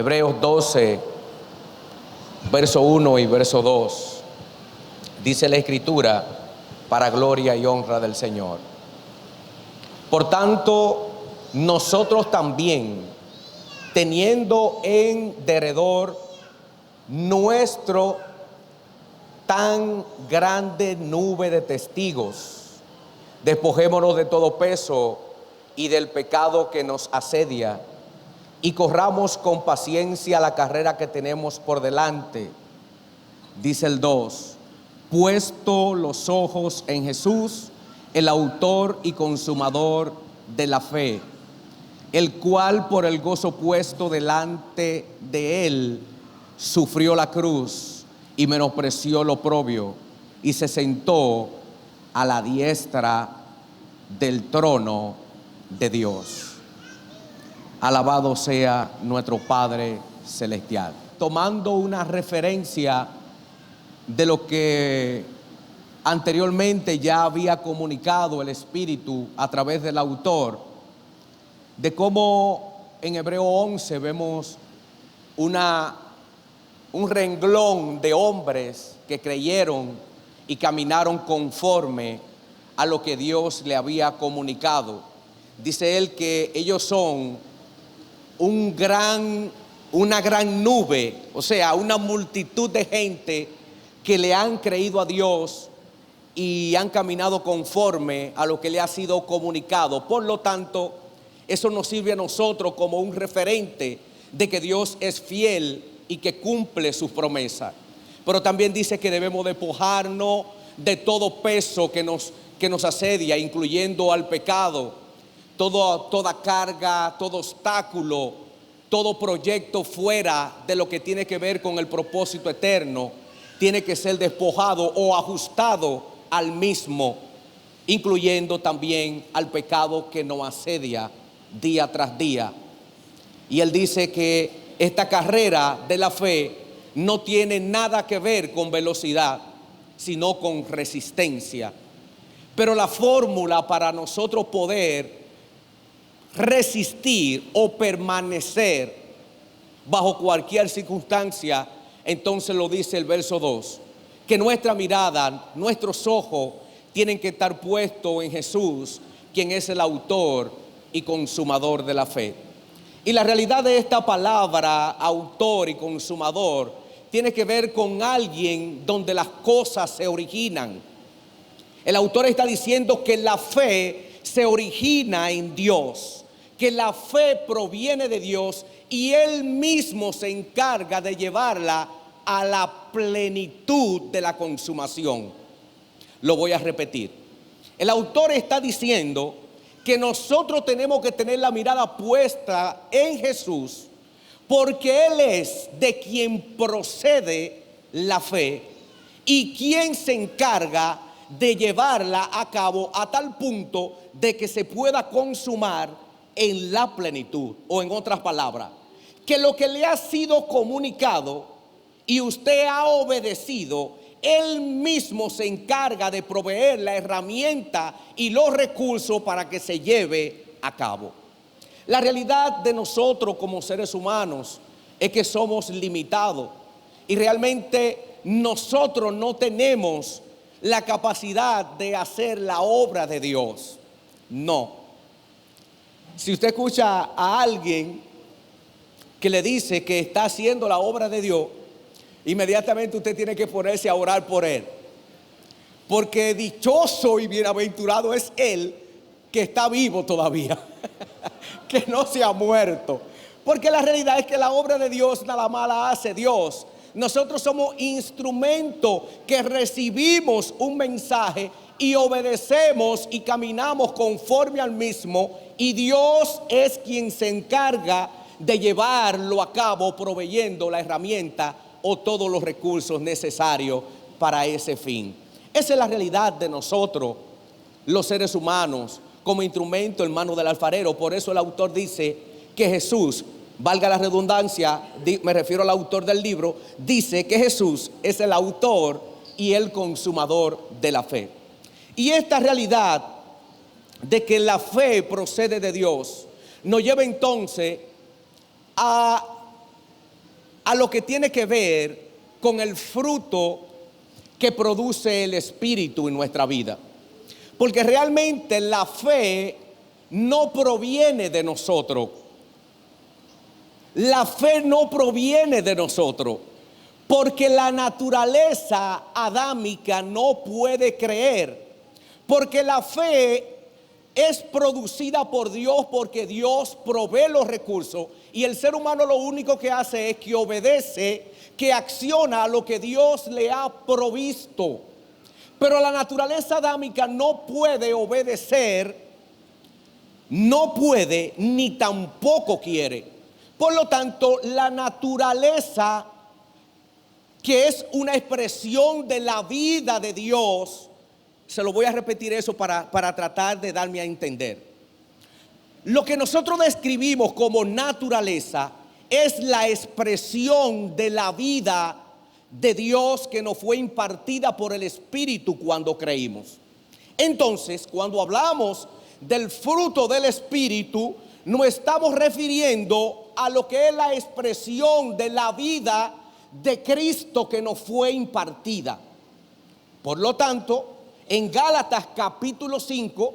Hebreos 12, verso 1 y verso 2, dice la Escritura, para gloria y honra del Señor. Por tanto, nosotros también, teniendo en derredor nuestro tan grande nube de testigos, despojémonos de todo peso y del pecado que nos asedia, y corramos con paciencia la carrera que tenemos por delante. Dice el 2, puesto los ojos en Jesús, el autor y consumador de la fe, el cual por el gozo puesto delante de él sufrió la cruz y menospreció lo oprobio, y se sentó a la diestra del trono de Dios. Alabado sea nuestro Padre Celestial. Tomando una referencia de lo que anteriormente ya había comunicado el Espíritu a través del autor, de cómo en Hebreo 11 vemos un renglón de hombres que creyeron y caminaron conforme a lo que Dios le había comunicado. Dice él que ellos son una gran nube, o sea, una multitud de gente que le han creído a Dios y han caminado conforme a lo que le ha sido comunicado. Por lo tanto, eso nos sirve a nosotros como un referente de que Dios es fiel y que cumple sus promesas. Pero también dice que debemos despojarnos de todo peso que nos asedia, incluyendo al pecado. Toda carga, todo obstáculo, todo proyecto fuera de lo que tiene que ver con el propósito eterno, tiene que ser despojado o ajustado al mismo, incluyendo también al pecado que nos asedia día tras día. Y él dice que esta carrera de la fe no tiene nada que ver con velocidad, sino con resistencia. Pero la fórmula para nosotros poder resistir o permanecer bajo cualquier circunstancia, entonces lo dice el verso 2, que nuestra mirada, nuestros ojos tienen que estar puestos en Jesús, quien es el autor y consumador de la fe. Y la realidad de esta palabra, autor y consumador, tiene que ver con alguien donde las cosas se originan. El autor está diciendo que la fe se origina en Dios, que la fe proviene de Dios y Él mismo se encarga de llevarla a la plenitud de la consumación. Lo voy a repetir. El autor está diciendo que nosotros tenemos que tener la mirada puesta en Jesús, porque Él es de quien procede la fe y quien se encarga de llevarla a cabo a tal punto de que se pueda consumar en la plenitud. O en otras palabras, que lo que le ha sido comunicado y usted ha obedecido, Él mismo se encarga de proveer la herramienta y los recursos para que se lleve a cabo. La realidad de nosotros como seres humanos es que somos limitados y realmente nosotros no tenemos la capacidad de hacer la obra de Dios. No. Si usted escucha a alguien que le dice que está haciendo la obra de Dios, inmediatamente usted tiene que ponerse a orar por él, porque dichoso y bienaventurado es él que está vivo todavía, que no se ha muerto, porque la realidad es que la obra de Dios nada más la hace Dios. Nosotros somos instrumentos que recibimos un mensaje y obedecemos y caminamos conforme al mismo, y Dios es quien se encarga de llevarlo a cabo, proveyendo la herramienta o todos los recursos necesarios para ese fin. Esa es la realidad de nosotros, los seres humanos, como instrumento en manos del alfarero. Por eso el autor dice que Jesús, valga la redundancia, me refiero al autor del libro, dice que Jesús es el autor y el consumador de la fe. Y esta realidad de que la fe procede de Dios nos lleva entonces a a lo que tiene que ver con el fruto que produce el Espíritu en nuestra vida. Porque realmente la fe no proviene de nosotros. La fe no proviene de nosotros. Porque la naturaleza adámica no puede creer. Porque la fe es producida por Dios, porque Dios provee los recursos. Y el ser humano lo único que hace es que obedece, que acciona a lo que Dios le ha provisto. Pero la naturaleza adámica no puede obedecer, no puede ni tampoco quiere. Por lo tanto, la naturaleza, que es una expresión de la vida de Dios, se lo voy a repetir eso para tratar de darme a entender. Lo que nosotros describimos como naturaleza es la expresión de la vida de Dios que nos fue impartida por el Espíritu cuando creímos. Entonces, cuando hablamos del fruto del Espíritu, nos estamos refiriendo a lo que es la expresión de la vida de Cristo que nos fue impartida. Por lo tanto, en Gálatas capítulo 5,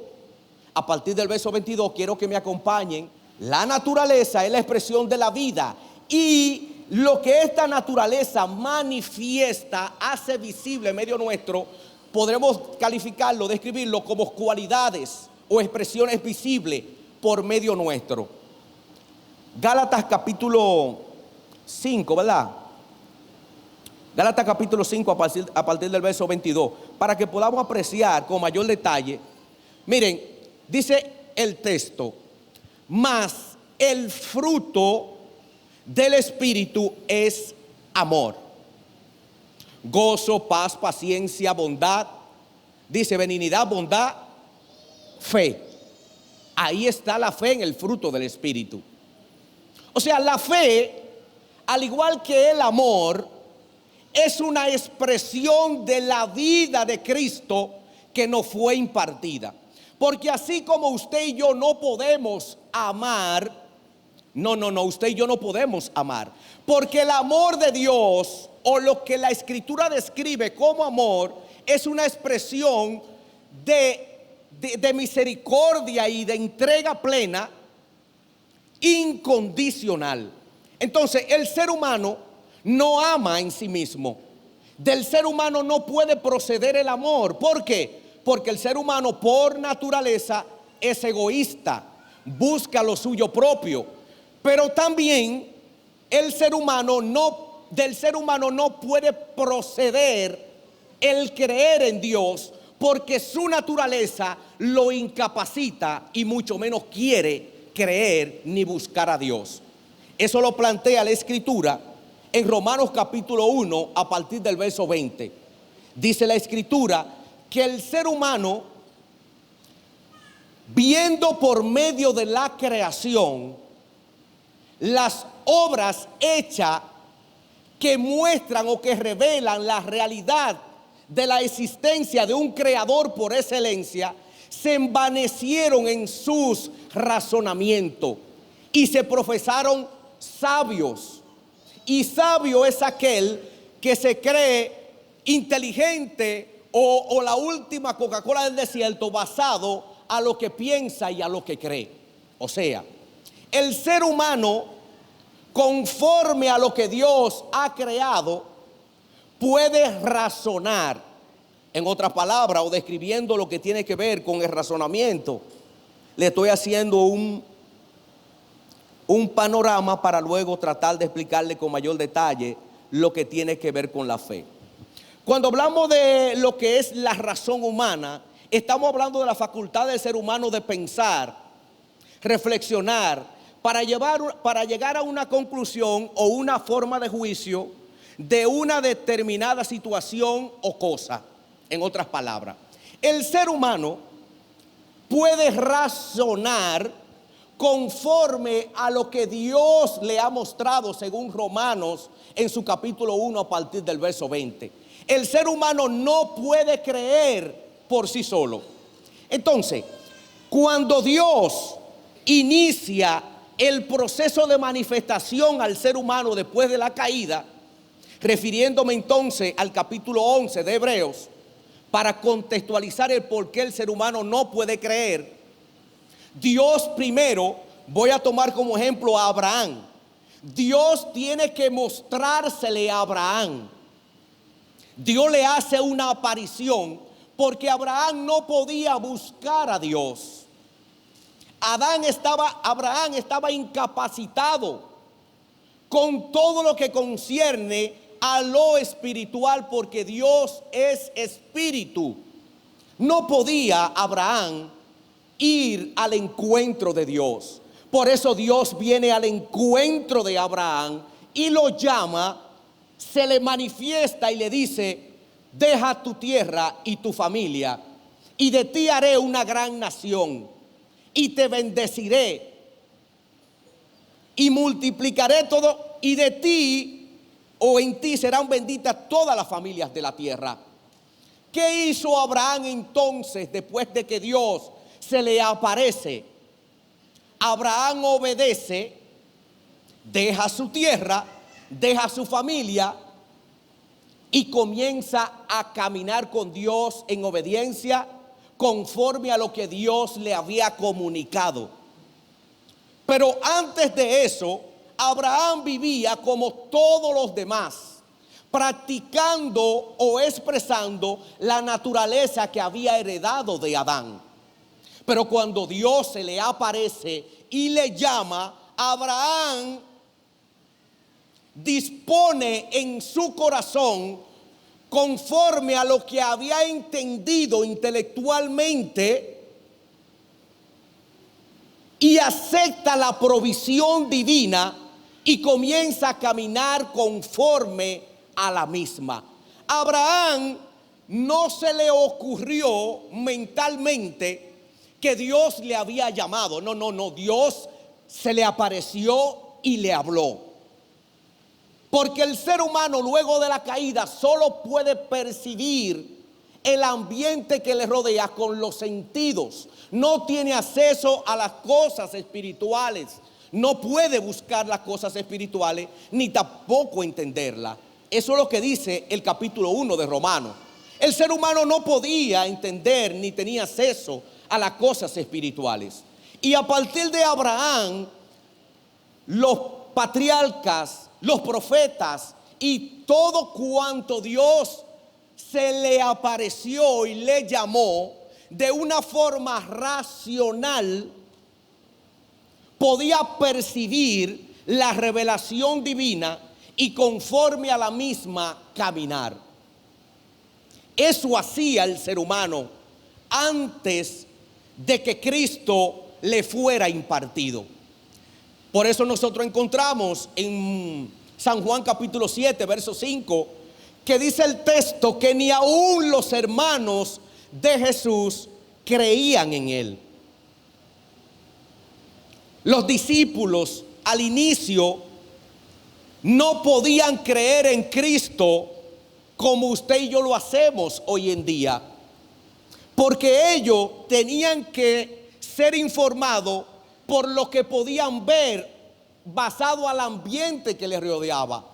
a partir del verso 22, quiero que me acompañen. La naturaleza es la expresión de la vida, y lo que esta naturaleza manifiesta, hace visible en medio nuestro, podremos calificarlo, describirlo como cualidades o expresiones visibles por medio nuestro. Gálatas capítulo 5, ¿verdad? Gálatas capítulo 5 a partir del verso 22, para que podamos apreciar con mayor detalle. Miren, dice el texto: mas el fruto del Espíritu es amor, gozo, paz, paciencia, bondad, dice benignidad, bondad, fe. Ahí está la fe en el fruto del Espíritu. O sea, la fe, al igual que el amor, es una expresión de la vida de Cristo que nos fue impartida. Porque así como usted y yo no podemos amar, usted y yo no podemos amar. Porque el amor de Dios, o lo que la Escritura describe como amor, es una expresión de misericordia y de entrega plena, incondicional. Entonces, el ser humano no ama en sí mismo. Del ser humano no puede proceder el amor. ¿Por qué? Porque el ser humano por naturaleza es egoísta, busca lo suyo propio. Pero también del ser humano no puede proceder el creer en Dios, porque su naturaleza lo incapacita y mucho menos quiere creer ni buscar a Dios. Eso lo plantea la Escritura en Romanos capítulo 1 a partir del verso 20. Dice la Escritura que el ser humano, viendo por medio de la creación las obras hechas que muestran o que revelan la realidad de la existencia de un creador por excelencia, se envanecieron en sus razonamientos y se profesaron sabios. Y sabio es aquel que se cree inteligente o la última Coca-Cola del desierto, basado a lo que piensa y a lo que cree. O sea, el ser humano, conforme a lo que Dios ha creado, puede razonar. En otras palabras, o describiendo lo que tiene que ver con el razonamiento, le estoy haciendo un panorama para luego tratar de explicarle con mayor detalle lo que tiene que ver con la fe. Cuando hablamos de lo que es la razón humana, estamos hablando de la facultad del ser humano de pensar, reflexionar, para llegar a una conclusión o una forma de juicio de una determinada situación o cosa. En otras palabras, el ser humano puede razonar conforme a lo que Dios le ha mostrado, según Romanos en su capítulo 1 a partir del verso 20. El ser humano no puede creer por sí solo. Entonces, cuando Dios inicia el proceso de manifestación al ser humano después de la caída, refiriéndome entonces al capítulo 11 de Hebreos, para contextualizar el por qué el ser humano no puede creer. Dios primero, voy a tomar como ejemplo a Abraham. Dios tiene que mostrársele a Abraham. Dios le hace una aparición porque Abraham no podía buscar a Dios. Abraham estaba incapacitado con todo lo que concierne a lo espiritual, porque Dios es espíritu. No podía Abraham ir al encuentro de Dios. Por eso Dios viene al encuentro de Abraham y lo llama, se le manifiesta y le dice: deja tu tierra y tu familia, y de ti haré una gran nación, y te bendeciré, y multiplicaré todo, y de ti o en ti serán benditas todas las familias de la tierra. ¿Qué hizo Abraham entonces después de que Dios se le aparece? Abraham obedece, deja su tierra, deja su familia y comienza a caminar con Dios en obediencia conforme a lo que Dios le había comunicado. Pero antes de eso, Abraham vivía como todos los demás, practicando o expresando la naturaleza que había heredado de Adán. Pero cuando Dios se le aparece y le llama, Abraham dispone en su corazón, conforme a lo que había entendido intelectualmente, y acepta la provisión divina y comienza a caminar conforme a la misma. Abraham no se le ocurrió mentalmente que Dios le había llamado. No, Dios se le apareció y le habló. Porque el ser humano luego de la caída solo puede percibir el ambiente que le rodea con los sentidos. No tiene acceso a las cosas espirituales. No puede buscar las cosas espirituales ni tampoco entenderlas. Eso es lo que dice el capítulo 1 de Romanos. El ser humano no podía entender ni tenía acceso a las cosas espirituales. Y a partir de Abraham, los patriarcas, los profetas y todo cuanto Dios se le apareció y le llamó de una forma racional, podía percibir la revelación divina y conforme a la misma caminar. Eso hacía el ser humano antes de que Cristo le fuera impartido. Por eso nosotros encontramos en San Juan capítulo 7, verso 5, que dice el texto que ni aún los hermanos de Jesús creían en él. Los discípulos al inicio no podían creer en Cristo como usted y yo lo hacemos hoy en día, porque ellos tenían que ser informados por lo que podían ver basado al ambiente que les rodeaba.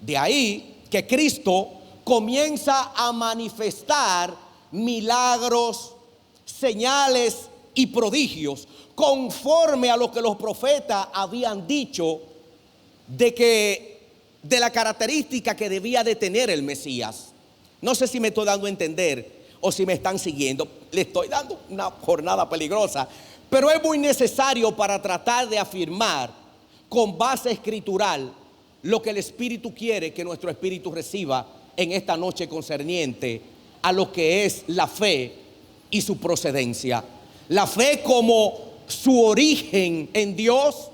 De ahí que Cristo comienza a manifestar milagros, señales y prodigios conforme a lo que los profetas habían dicho de la característica que debía de tener el Mesías. No sé si me estoy dando a entender o si me están siguiendo. Le estoy dando una jornada peligrosa, pero es muy necesario para tratar de afirmar con base escritural lo que el Espíritu quiere que nuestro espíritu reciba en esta noche concerniente a lo que es la fe y su procedencia. La fe como su origen en Dios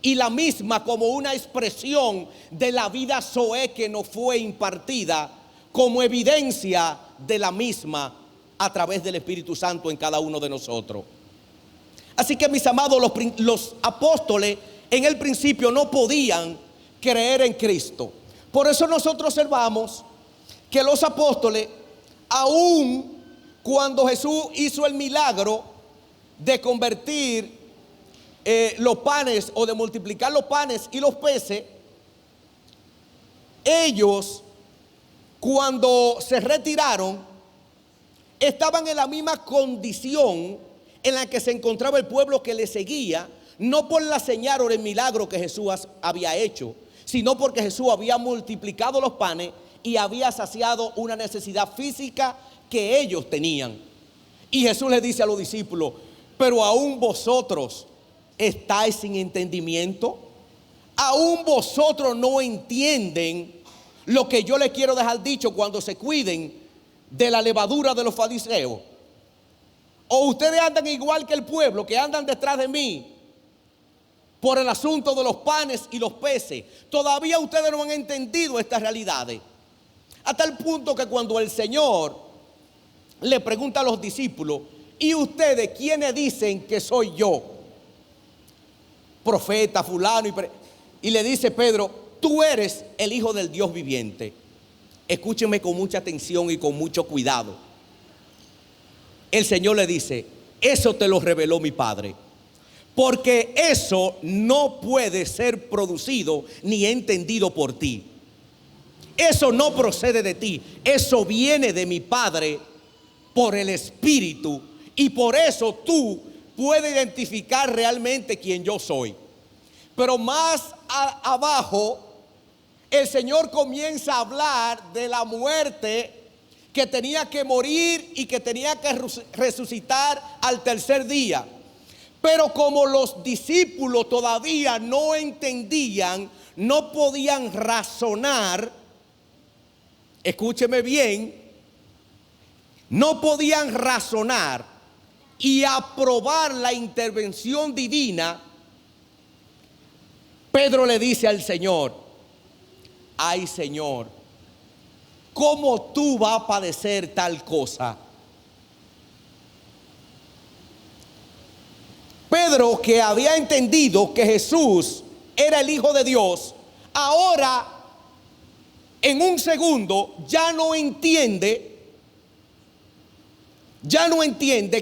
y la misma como una expresión de la vida zoe que nos fue impartida como evidencia de la misma a través del Espíritu Santo en cada uno de nosotros. Así que, mis amados, los apóstoles en el principio no podían creer en Cristo. Por eso nosotros observamos que los apóstoles, aun cuando Jesús hizo el milagro de convertir los panes o de multiplicar los panes y los peces, ellos cuando se retiraron estaban en la misma condición en la que se encontraba el pueblo que le seguía, no por la señal o el milagro que Jesús había hecho, sino porque Jesús había multiplicado los panes y había saciado una necesidad física que ellos tenían. Y Jesús le dice a los discípulos: pero aún vosotros estáis sin entendimiento, aún vosotros no entienden lo que yo les quiero dejar dicho cuando se cuiden de la levadura de los fariseos. O ustedes andan igual que el pueblo, que andan detrás de mí por el asunto de los panes y los peces. Todavía ustedes no han entendido estas realidades. A tal punto que cuando el Señor le pregunta a los discípulos: ¿y ustedes quiénes dicen que soy yo? Profeta, fulano. Y le dice Pedro: tú eres el Hijo del Dios viviente. Escúchenme con mucha atención y con mucho cuidado. El Señor le dice: eso te lo reveló mi Padre, porque eso no puede ser producido ni entendido por ti. Eso no procede de ti, eso viene de mi Padre por el Espíritu, y por eso tú puedes identificar realmente quién yo soy. Pero más abajo el Señor comienza a hablar de la muerte, que tenía que morir y que tenía que resucitar al tercer día. Pero como los discípulos todavía no entendían, no podían razonar, escúcheme bien, no podían razonar y aprobar la intervención divina, Pedro le dice al Señor: ay, Señor, ¿cómo tú vas a padecer tal cosa? Pedro, que había entendido que Jesús era el Hijo de Dios, ahora en un segundo ya no entiende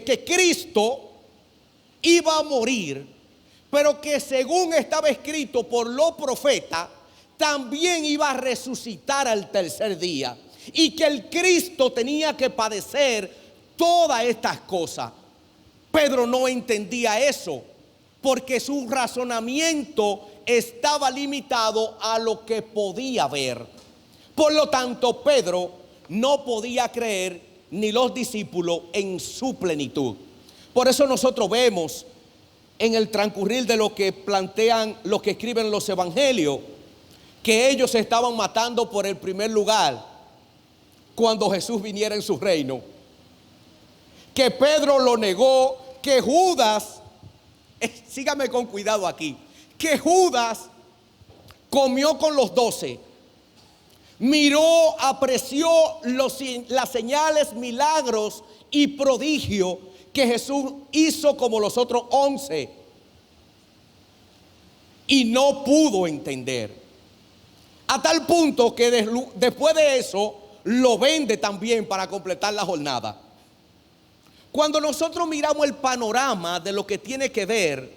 que Cristo iba a morir, pero que según estaba escrito por los profetas, también iba a resucitar al tercer día, y que el Cristo tenía que padecer todas estas cosas. Pedro no entendía eso, porque su razonamiento estaba limitado a lo que podía ver. Por lo tanto, Pedro no podía creer, ni los discípulos, en su plenitud. Por eso nosotros vemos en el transcurrir de lo que plantean los que escriben los evangelios, que ellos se estaban matando por el primer lugar cuando Jesús viniera en su reino, que Pedro lo negó, que Judas, sígame con cuidado aquí, que Judas comió con los 12, miró, apreció las señales, milagros y prodigios que Jesús hizo como los otros 11, y no pudo entender. A tal punto que después de eso lo vende también para completar la jornada. Cuando nosotros miramos el panorama de lo que tiene que ver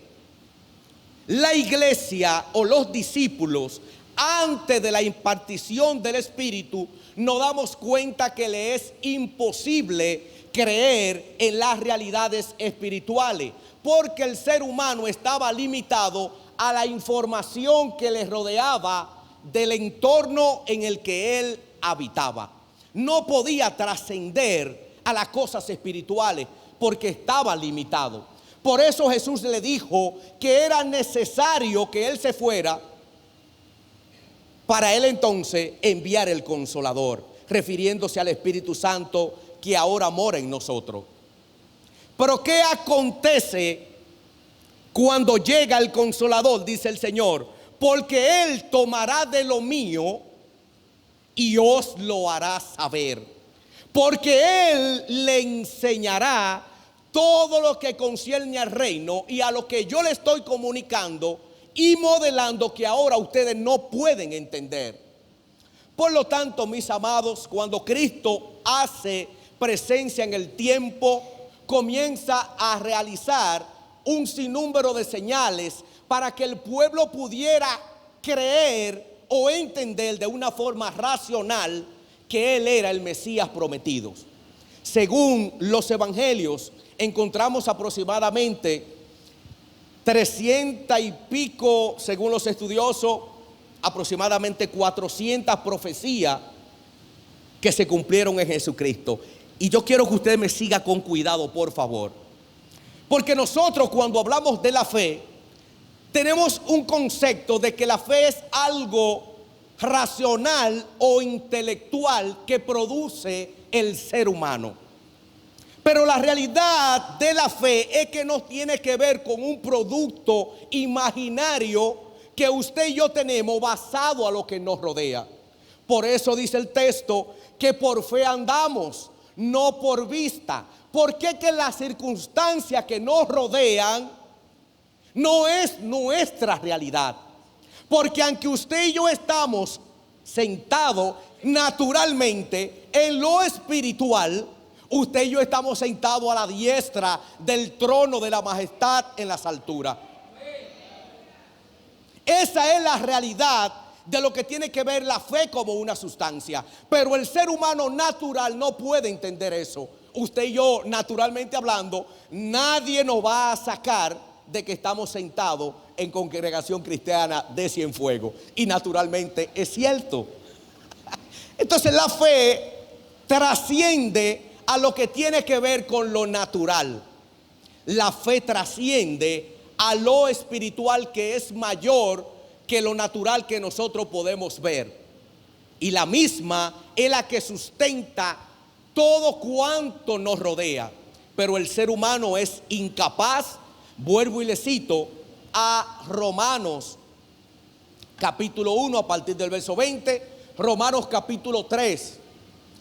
la iglesia o los discípulos antes de la impartición del Espíritu, nos damos cuenta que le es imposible creer en las realidades espirituales, porque el ser humano estaba limitado a la información que le rodeaba del entorno en el que él habitaba. No podía trascender a las cosas espirituales porque estaba limitado. Por eso Jesús le dijo que era necesario que él se fuera para él entonces enviar el Consolador, refiriéndose al Espíritu Santo que ahora mora en nosotros. Pero ¿qué acontece cuando llega el Consolador? Dice el Señor: porque Él tomará de lo mío y os lo hará saber. Porque Él le enseñará todo lo que concierne al reino y a lo que yo le estoy comunicando y modelando, que ahora ustedes no pueden entender. Por lo tanto, mis amados, cuando Cristo hace presencia en el tiempo, comienza a realizar un sinnúmero de señales para que el pueblo pudiera creer o entender de una forma racional que Él era el Mesías prometido. Según los evangelios, encontramos aproximadamente 300 y pico, según los estudiosos, aproximadamente 400 profecías que se cumplieron en Jesucristo. Y yo quiero que usted me siga con cuidado, por favor. Porque nosotros, cuando hablamos de la fe, tenemos un concepto de que la fe es algo racional o intelectual que produce el ser humano. Pero la realidad de la fe es que no tiene que ver con un producto imaginario que usted y yo tenemos basado a lo que nos rodea. Por eso dice el texto que por fe andamos, no por vista. Porque que las circunstancias que nos rodean no es nuestra realidad. Porque aunque usted y yo estamos sentados naturalmente en lo espiritual, usted y yo estamos sentados a la diestra del trono de la majestad en las alturas. Esa es la realidad de lo que tiene que ver la fe como una sustancia. Pero el ser humano natural no puede entender eso. Usted y yo, naturalmente hablando, nadie nos va a sacar de que estamos sentados en Congregación Cristiana de Cienfuegos. Y naturalmente es cierto. Entonces la fe trasciende a lo que tiene que ver con lo natural. La fe trasciende a lo espiritual, que es mayor que lo natural que nosotros podemos ver. Y la misma es la que sustenta todo cuanto nos rodea. Pero el ser humano es incapaz. Vuelvo y le cito a Romanos capítulo 1 a partir del verso 20, Romanos capítulo 3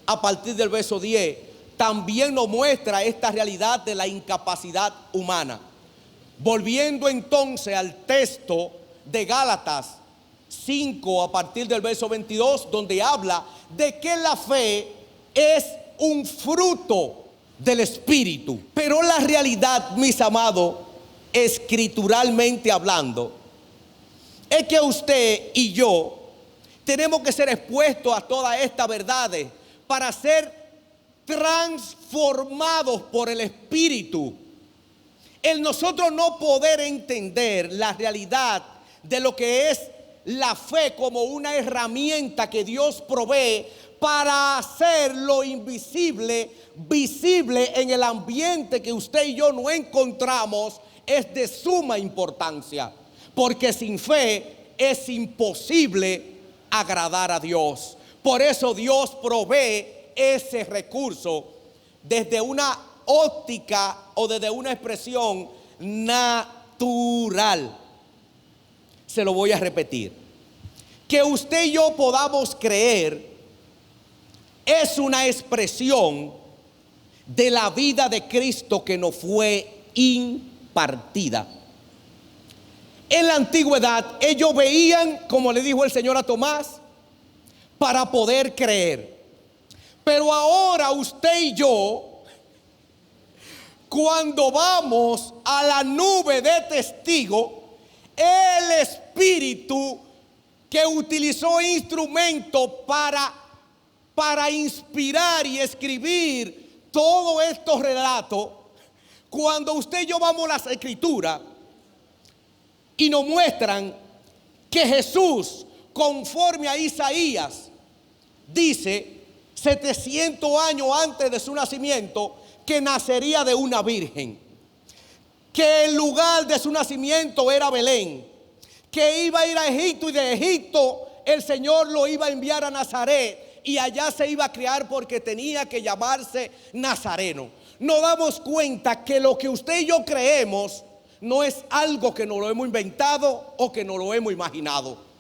a partir del verso 10, también nos muestra esta realidad de la incapacidad humana. Volviendo entonces al texto de Gálatas 5 a partir del verso 22, donde habla de que la fe es un fruto del Espíritu. Pero la realidad, mis amados, escrituralmente hablando, es que usted y yo tenemos que ser expuestos a todas estas verdades para ser transformados por el Espíritu. El nosotros no poder entender la realidad de lo que es la fe como una herramienta que Dios provee para hacer lo invisible visible en el ambiente que usted y yo no encontramos, es de suma importancia. Porque sin fe es imposible agradar a Dios. Por eso Dios provee ese recurso desde una óptica o desde una expresión natural. Se lo voy a repetir. Que usted y yo podamos creer es una expresión de la vida de Cristo que nos fue impartida. En la antigüedad ellos veían, como le dijo el Señor a Tomás, para poder creer. Pero ahora usted y yo, cuando vamos a la nube de testigos, el Espíritu que utilizó instrumentos para inspirar y escribir todos estos relatos, cuando usted y yo vamos a las Escrituras y nos muestran que Jesús, conforme a Isaías, dice 700 años antes de su nacimiento, que nacería de una virgen, que el lugar de su nacimiento era Belén, que iba a ir a Egipto y de Egipto el Señor lo iba a enviar a Nazaret y allá se iba a criar porque tenía que llamarse Nazareno. Nos damos cuenta que lo que usted y yo creemos no es algo que nos lo hemos inventado o que nos lo hemos imaginado.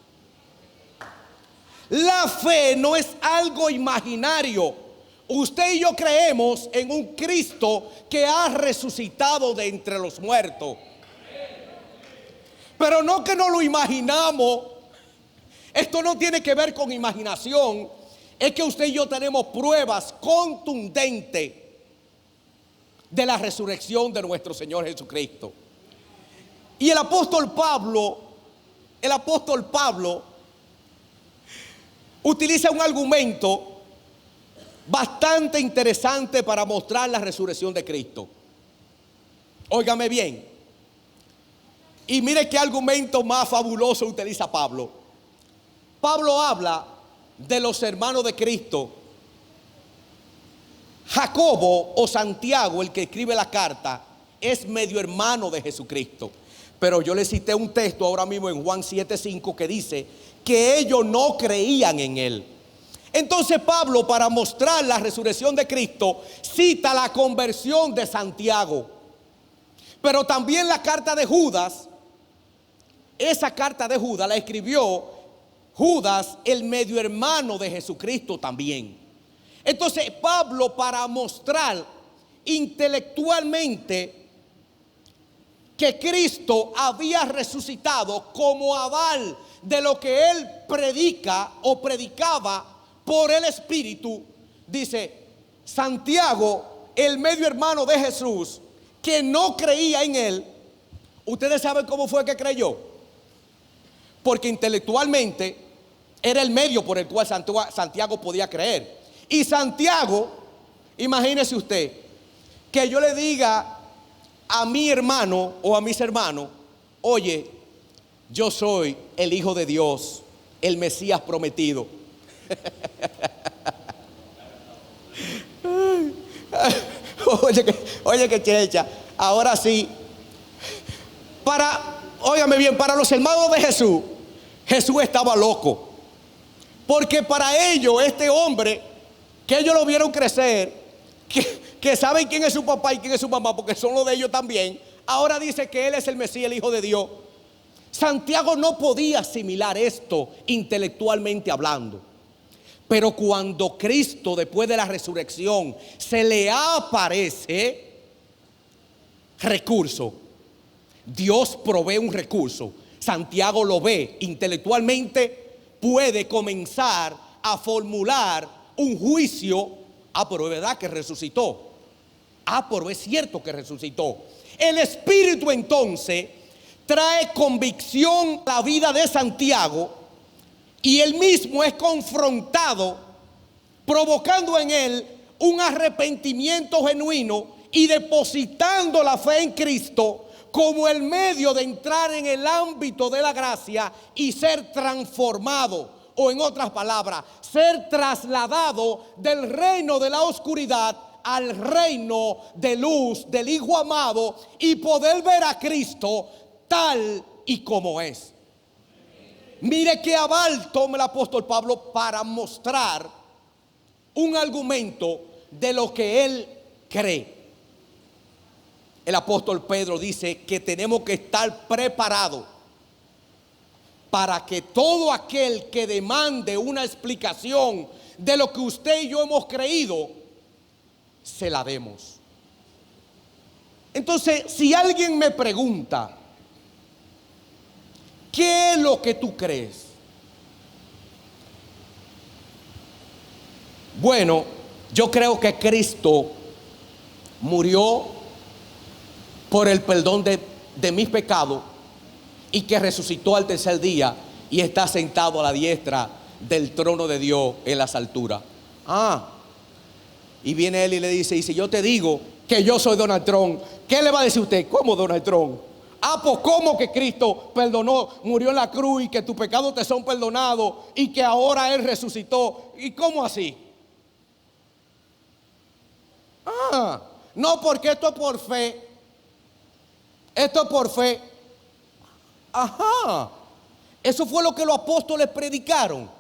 La fe no es algo imaginario. Usted y yo creemos en un Cristo que ha resucitado de entre los muertos. Pero no que no lo imaginamos. Esto no tiene que ver con imaginación. Es que usted y yo tenemos pruebas contundentes de la resurrección de nuestro Señor Jesucristo. Y el apóstol Pablo utiliza un argumento bastante interesante para mostrar la resurrección de Cristo. Óigame bien. Y mire qué argumento más fabuloso utiliza Pablo. Pablo habla de los hermanos de Cristo. Jacobo o Santiago, el que escribe la carta, es medio hermano de Jesucristo. Pero yo le cité un texto ahora mismo en Juan 7:5 que dice que ellos no creían en él. Entonces Pablo, para mostrar la resurrección de Cristo, cita la conversión de Santiago. Pero también la carta de Judas. Esa carta de Judas la escribió Judas, el medio hermano de Jesucristo también. Entonces Pablo, para mostrar intelectualmente que Cristo había resucitado como aval de lo que él predica o predicaba por el Espíritu, dice: Santiago, el medio hermano de Jesús, que no creía en él. ¿Ustedes saben cómo fue que creyó? Porque intelectualmente era el medio por el cual Santiago podía creer. Y Santiago, imagínese usted, que yo le diga a mi hermano o a mis hermanos: oye, yo soy el Hijo de Dios, el Mesías prometido. Oye que checha. Ahora sí, óigame bien, para los hermanos de Jesús, Jesús estaba loco. Porque para ellos, este hombre, que ellos lo vieron crecer, que saben quién es su papá y quién es su mamá, porque son los de ellos también, ahora dice que él es el Mesías, el Hijo de Dios. Santiago no podía asimilar esto intelectualmente hablando. Pero cuando Cristo, después de la resurrección, se le aparece, recurso. Dios provee un recurso. Santiago lo ve intelectualmente, puede comenzar a formular un juicio. Pero es verdad que resucitó. Pero es cierto que resucitó. El Espíritu entonces trae convicción a la vida de Santiago, y él mismo es confrontado, provocando en él un arrepentimiento genuino y depositando la fe en Cristo como el medio de entrar en el ámbito de la gracia y ser transformado, o en otras palabras, ser trasladado del reino de la oscuridad al reino de luz del Hijo amado, y poder ver a Cristo tal y como es. Mire qué aval toma el apóstol Pablo para mostrar un argumento de lo que él cree. El apóstol Pedro dice que tenemos que estar preparados para que todo aquel que demande una explicación de lo que usted y yo hemos creído, se la demos. Entonces, si alguien me pregunta: ¿qué es lo que tú crees? Bueno, yo creo que Cristo murió por el perdón de mis pecados, y que resucitó al tercer día y está sentado a la diestra del trono de Dios en las alturas. Y viene él y le dice: y si yo te digo que yo soy Donald Trump, ¿qué le va a decir usted? ¿Cómo Donald Trump? Pues ¿cómo que Cristo perdonó, murió en la cruz, y que tus pecados te son perdonados, y que ahora Él resucitó? ¿Y cómo así? No, porque esto es por fe. Esto es por fe. Eso fue lo que los apóstoles predicaron.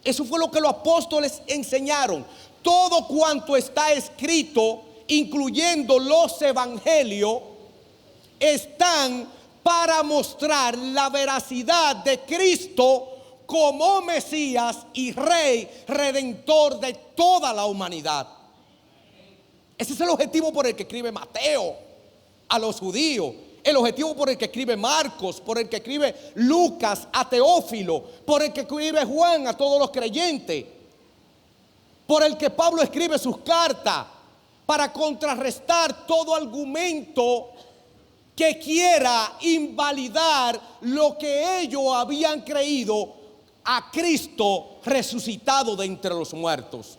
Eso fue lo que los apóstoles enseñaron. Todo cuanto está escrito, incluyendo los evangelios, están para mostrar la veracidad de Cristo como Mesías y Rey Redentor de toda la humanidad. Ese es el objetivo por el que escribe Mateo a los judíos, el objetivo por el que escribe Marcos, por el que escribe Lucas a Teófilo, por el que escribe Juan a todos los creyentes, por el que Pablo escribe sus cartas, para contrarrestar todo argumento que quiera invalidar lo que ellos habían creído a Cristo resucitado de entre los muertos.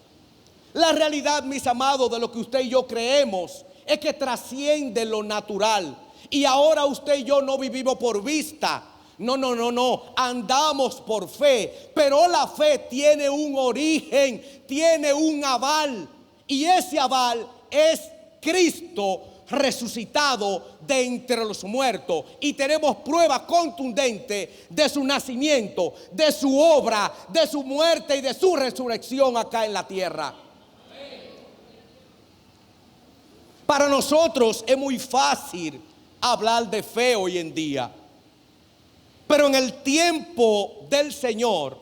La realidad, mis amados, de lo que usted y yo creemos es que trasciende lo natural. Y ahora usted y yo no vivimos por vista. No. Andamos por fe. Pero la fe tiene un origen, tiene un aval. Y ese aval es Cristo resucitado de entre los muertos. Y tenemos pruebas contundentes de su nacimiento, de su obra, de su muerte y de su resurrección acá en la tierra. Para nosotros es muy fácil hablar de fe hoy en día, pero en el tiempo del Señor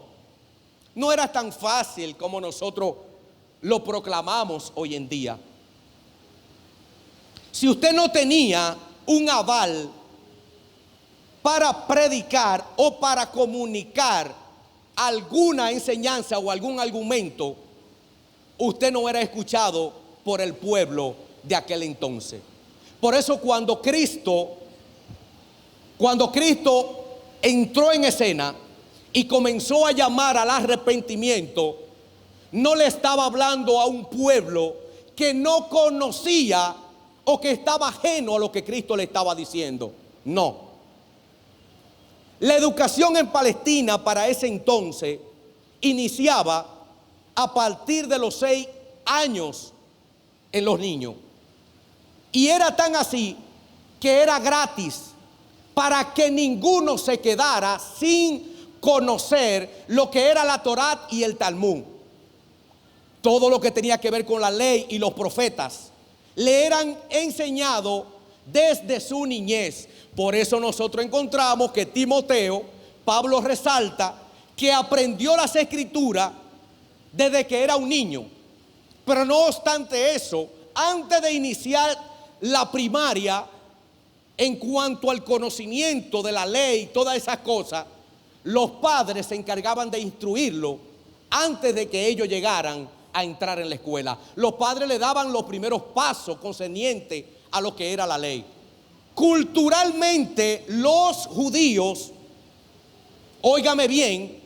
no era tan fácil como nosotros lo proclamamos hoy en día. Si usted no tenía un aval para predicar o para comunicar alguna enseñanza o algún argumento, usted no era escuchado por el pueblo de aquel entonces. Por eso cuando Cristo entró en escena y comenzó a llamar al arrepentimiento, no le estaba hablando a un pueblo que no conocía o que estaba ajeno a lo que Cristo le estaba diciendo. No. La educación en Palestina para ese entonces iniciaba a partir de los 6 años en los niños. Y era tan así que era gratis para que ninguno se quedara sin conocer lo que era la Torá y el Talmud. Todo lo que tenía que ver con la ley y los profetas le eran enseñados desde su niñez. Por eso nosotros encontramos que Timoteo, Pablo resalta que aprendió las escrituras desde que era un niño. Pero no obstante eso, antes de iniciar la primaria, en cuanto al conocimiento de la ley y todas esas cosas, los padres se encargaban de instruirlo antes de que ellos llegaran a entrar en la escuela. Los padres le daban los primeros pasos concernientes a lo que era la ley. Culturalmente, los judíos, óigame bien,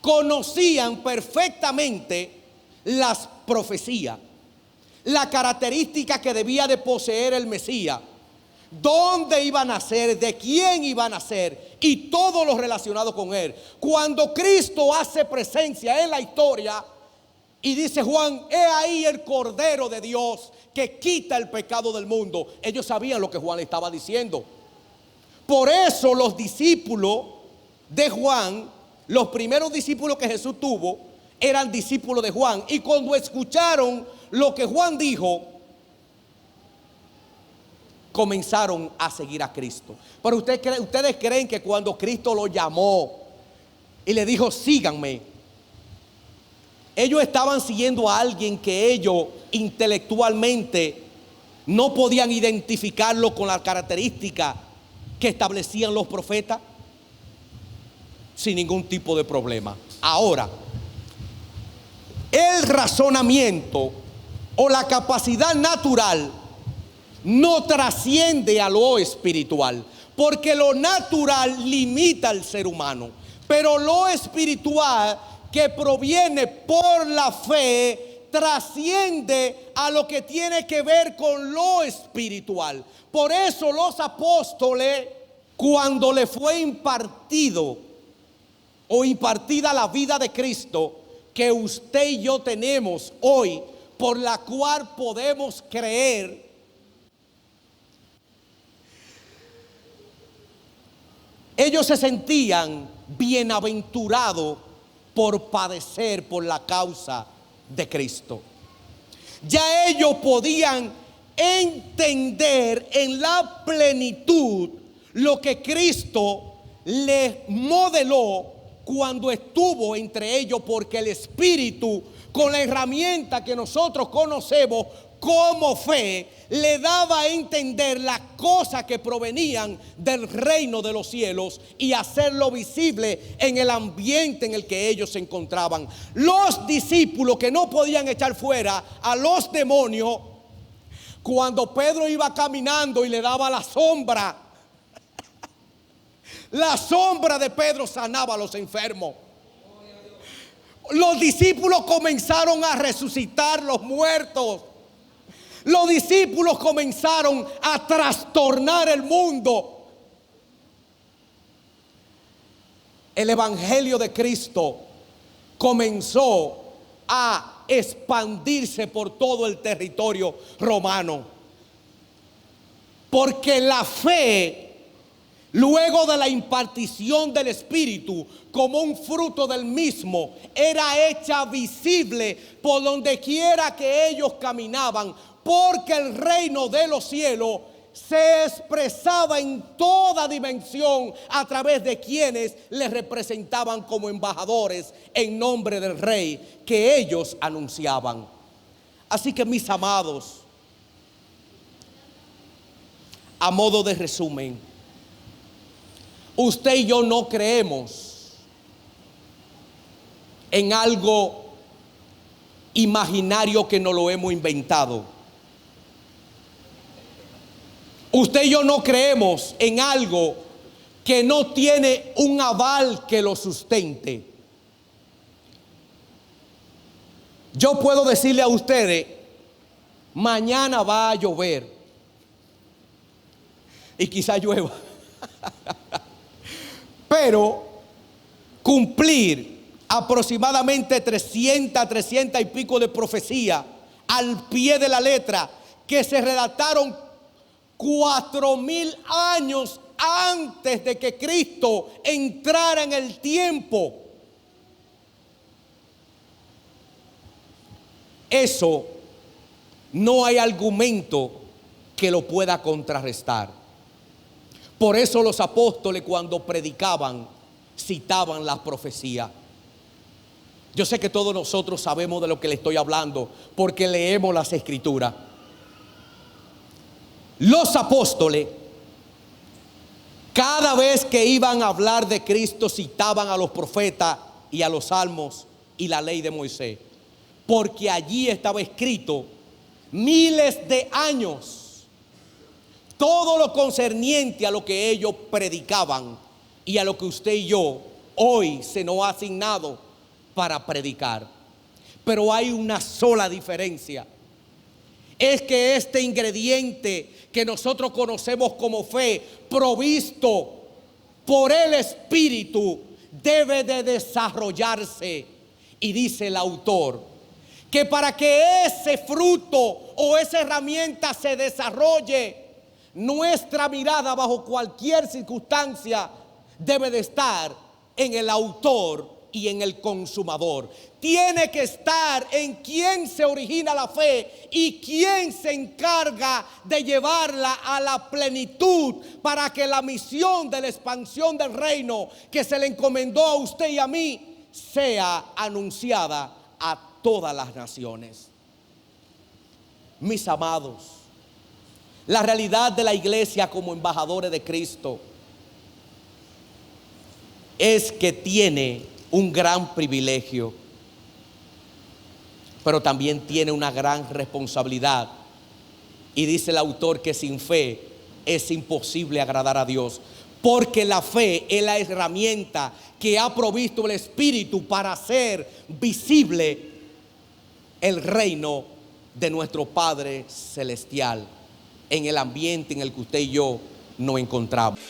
conocían perfectamente las profecías, la característica que debía de poseer el Mesías, dónde iba a nacer, de quién iba a nacer y todo lo relacionado con él. Cuando Cristo hace presencia en la historia y dice Juan, he ahí el Cordero de Dios que quita el pecado del mundo, ellos sabían lo que Juan le estaba diciendo. Por eso los discípulos de Juan, los primeros discípulos que Jesús tuvo, eran discípulos de Juan. Y cuando escucharon lo que Juan dijo, comenzaron a seguir a Cristo. Pero ustedes creen que cuando Cristo lo llamó y le dijo síganme, ellos estaban siguiendo a alguien que ellos intelectualmente no podían identificarlo con las características que establecían los profetas? Sin ningún tipo de problema. Ahora, el razonamiento o la capacidad natural no trasciende a lo espiritual, porque lo natural limita al ser humano, pero lo espiritual que proviene por la fe trasciende a lo que tiene que ver con lo espiritual. Por eso los apóstoles, cuando le fue impartido o impartida la vida de Cristo que usted y yo tenemos hoy, por la cual podemos creer, ellos se sentían bienaventurados por padecer por la causa de Cristo. Ya ellos podían entender en la plenitud lo que Cristo les modeló cuando estuvo entre ellos, porque el Espíritu, con la herramienta que nosotros conocemos como fe, le daba a entender las cosas que provenían del reino de los cielos y hacerlo visible en el ambiente en el que ellos se encontraban. Los discípulos que no podían echar fuera a los demonios, Cuando Pedro iba caminando y le daba la sombra de Pedro sanaba a los enfermos. Los discípulos comenzaron a resucitar los muertos. Los discípulos comenzaron a trastornar el mundo. El evangelio de Cristo comenzó a expandirse por todo el territorio romano. Porque la fe, luego de la impartición del Espíritu, como un fruto del mismo, era hecha visible por donde quiera que ellos caminaban, porque el reino de los cielos se expresaba en toda dimensión a través de quienes les representaban como embajadores en nombre del Rey que ellos anunciaban. Así que, mis amados, a modo de resumen, usted y yo no creemos en algo imaginario que nos lo hemos inventado. Usted y yo no creemos en algo que no tiene un aval que lo sustente. Yo puedo decirle a ustedes, mañana va a llover y quizá llueva. Pero cumplir aproximadamente 300 y pico de profecías al pie de la letra que se redactaron 4,000 años antes de que Cristo entrara en el tiempo. Eso no hay argumento que lo pueda contrarrestar. Por eso los apóstoles, cuando predicaban, citaban las profecías. Yo sé que todos nosotros sabemos de lo que le estoy hablando, porque leemos las Escrituras. Los apóstoles, cada vez que iban a hablar de Cristo, citaban a los profetas y a los salmos y la ley de Moisés, porque allí estaba escrito miles de años todo lo concerniente a lo que ellos predicaban y a lo que usted y yo hoy se nos ha asignado para predicar. Pero hay una sola diferencia: es que este ingrediente que nosotros conocemos como fe, provisto por el Espíritu, debe de desarrollarse. Y dice el autor que para que ese fruto o esa herramienta se desarrolle, nuestra mirada bajo cualquier circunstancia debe de estar en el autor y en el consumador. Tiene que estar en quien se origina la fe y quien se encarga de llevarla a la plenitud para que la misión de la expansión del reino que se le encomendó a usted y a mí sea anunciada a todas las naciones. Mis amados, la realidad de la iglesia como embajadores de Cristo es que tiene un gran privilegio, pero también tiene una gran responsabilidad. Y dice el autor que sin fe es imposible agradar a Dios, porque la fe es la herramienta que ha provisto el Espíritu para hacer visible el reino de nuestro Padre Celestial en el ambiente en el que usted y yo nos encontramos.